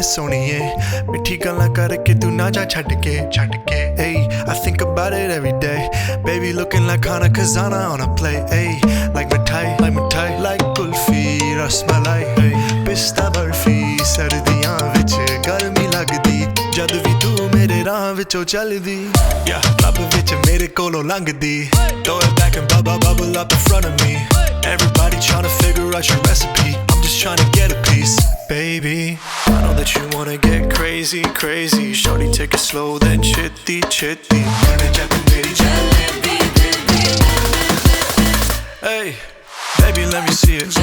wanna सोनिए मिठी गल्लां करके तू ना जा छड्ड के Ay, I think about it every day. Baby looking like Khana Khazana on a plate. Ay, like mithai, like kulfi, rasmalai. Pista barfi, sardiyan vich garmi lagdi. Jad vi tu mere raah vichon chaldi. Yeah, club vich mere kolo langdi. Throw it back and bubble up in front of me. Everybody tryna figure out your recipe. I'm just tryna get a piece. Baby, I know that you wanna get crazy. Shorty, take it slow, then chitty. Hey, baby, let me see it.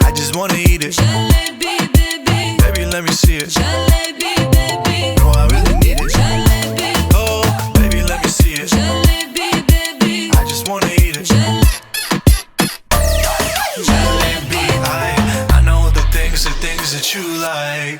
I just wanna eat it. Baby, let me see it. No, I really need it. Oh, baby, let me see it. I just wanna eat it. I know the things that you like.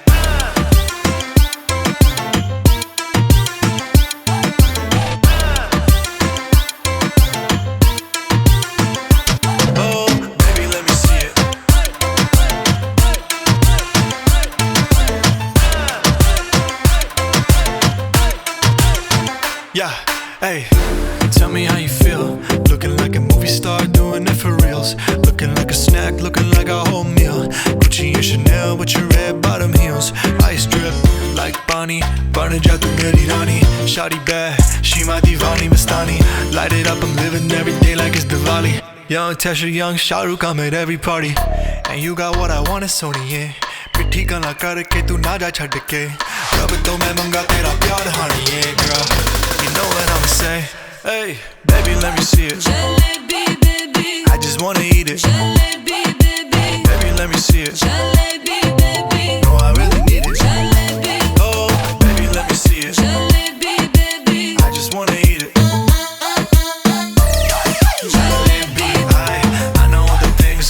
Yeah, hey, tell me how you feel. Looking like a movie star, doing it for reals. Looking like a snack, looking like a whole meal. Gucci and Chanel with your red bottom heels. Ice drip like Bonnie, burn ja tu meri rani. Shawty bad, she my divani Mastani. Light it up, I'm living every day like it's Diwali. Young Tesha, young Shah Rukh, I'm at every party. And you got what I want, it's Sonia. मिठी गल्लां करके तू ना जा छड्ड के रब तो मैं मंगा तेरा प्यार honey, yeah girl. You know what I'ma say. Hey, baby, let me see it. Jalebi, baby. I just wanna eat it. Jalebi, baby. Baby, let me see it. Jalebi, baby. No, I really need it. Jalebi. Oh, baby, let me see it. Jalebi, baby. I just wanna eat it. Jalebi, I know the things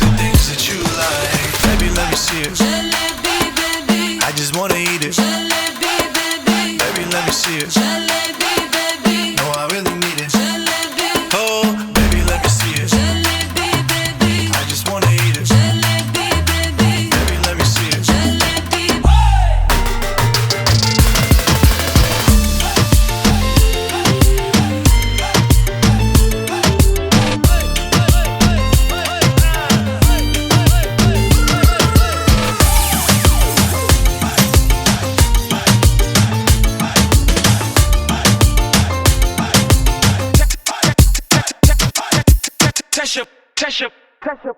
that you like. Baby, let me see it. Jalebi, baby. I just wanna eat it. Jalebi, baby. Baby, let me see it. Jalebi, baby. No, I really need it. Jalebi. Oh, baby, let me see it. Jalebi, baby. I just wanna eat it. Jalebi, baby. Baby, let me see it. Jalebi. Pressure.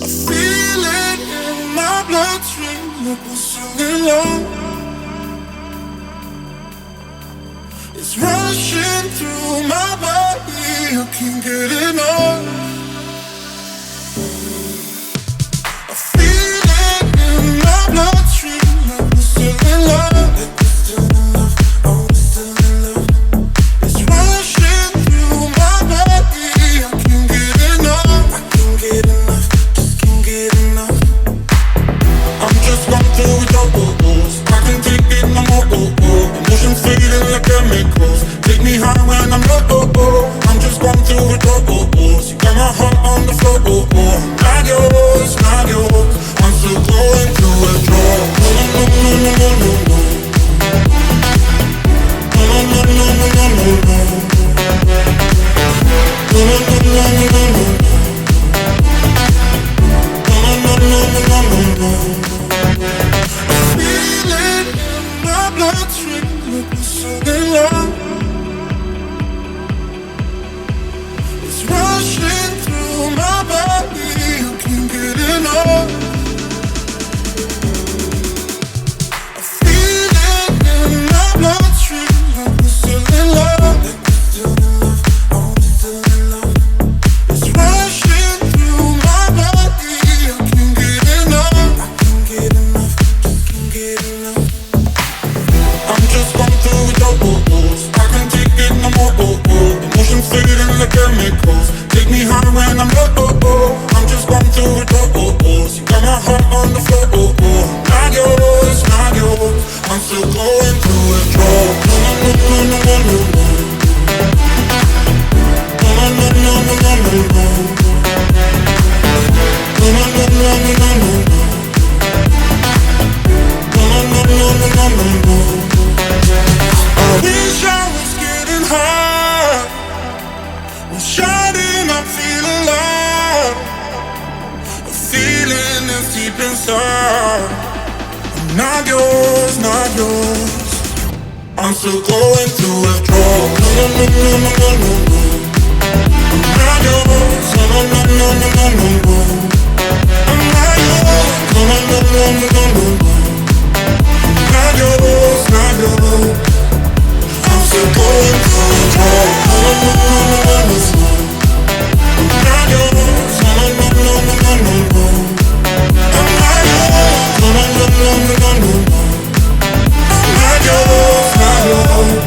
I feel it in my bloodstream, like we're singing low. It's rushing through my body, I can't get enough. I feel it in my bloodstream, like we're still in love. Like we're still in love, oh, we're still in love. It's rushing through my body, I can't get enough. I can't get enough, just can't get enough. I'm just going through it all, I can't take it no more, Emotions fading like chemicals. Take me high when I'm low, I'm just going through it all, You got my heart on the floor, Not yours, I'm still going through withdrawal. No. It's rushing through my body, you can't get enough. inside. I'm not yours, not yours. I'm still going through withdrawal. No, no, no, no, no, no, no, no. I'm not yours. No, no, no, no, no, no, no, no. I'm not yours. No, no, no, no, no, no, no, no. I'm not yours, not yours. I'm still going through withdrawal. No, no, no, no, no, no, no, no. I'm not yours. No, no, no, no, no, no, no, no. I'm not yours. No, no, no, no, no, no, no, no. Not yours, not yours.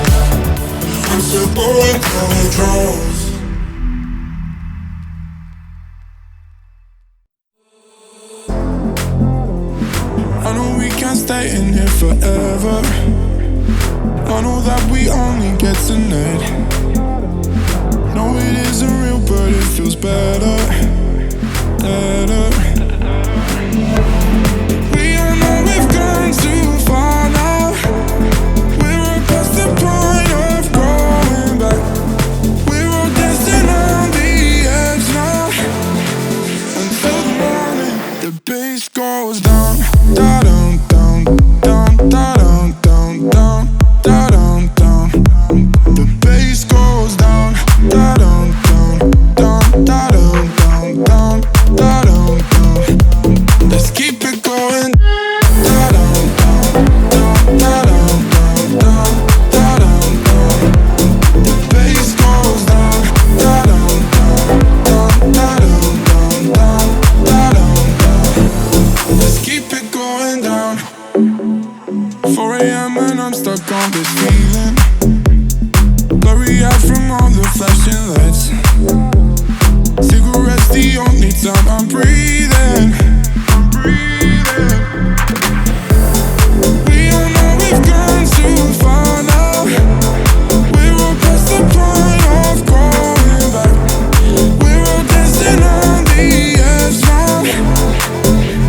I'm still going through withdrawals. I know we can't stay in here forever. I know that we only get tonight. No, it isn't real, but it feels better, better. We all know we've gone too far now. We're past the point of going back. We're all dancing on the edge now. Until the morning, the bass goes down, da dum down, down, da dum down, down, da dum down. The bass goes down, da dum down, down, da dum down, down, da dum down. Let's keep it going. Da dum down, down, da dum down, down, da dum down. The bass goes down, da dum down, down, da dum down, down, da dum down. Let's keep it going down. 4 a.m. and I'm stuck on this feeling. Blurry out from all the flashing lights. Cigarettes the only time I'm breathing. I'm breathing. We all know we've gone too far now. We're all past the point of going back. We're all dancing on the edge now.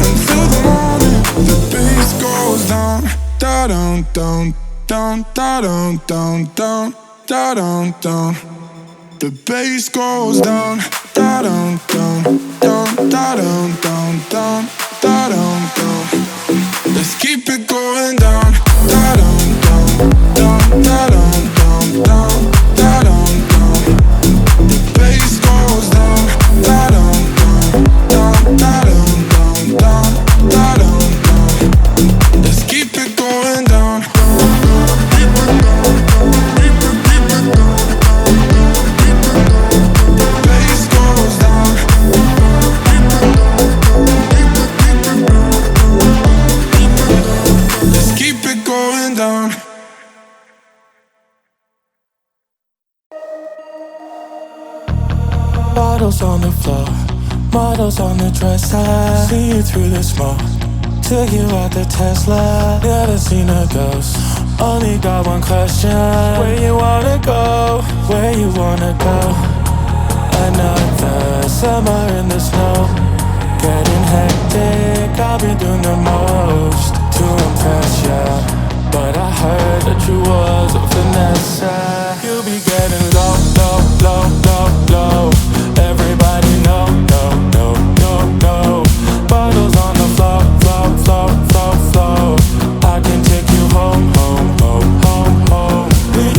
Until the morning, the bass goes down, da dum down, down, da dum down, down, da dum down. The bass goes down, da dum down, down, da dum down, down, da dum down. Let's keep it going down, da dum down, down, da dum down, down, da dum down. The bass goes down, da dum down, down, da dum down, down, da dum down. Let's keep it going down. Bass goes down. Let's keep it going down. Bottles on the floor, models on the dresser. See you through the smoke, took you out the Tesla. Never seen a ghost, only got one question. Where you wanna go, where you wanna go? Another summer in the snow, getting hectic, I've been doing the most to impress ya. But I heard that you was a finesse. You be getting low, low, low, low, low. Everybody know, no, no, no, no. Bottles on the floor, floor, floor, floor, floor. I can take you home, home, home, home, home.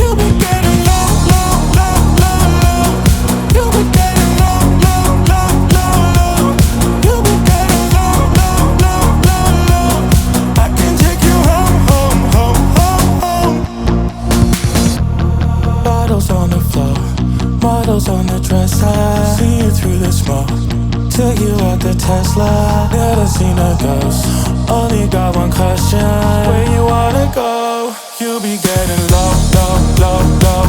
You be getting low, low, low, low, low. You be getting low, low, low, low, low. You be getting low, low, low, low, low. I can take you home, home, home, home, home. Bottles on the floor, models on the dresser. See you through the smoke, took you out the Tesla. Never seen a ghost, only got one question. Where you wanna go? You be getting low, low, low, low,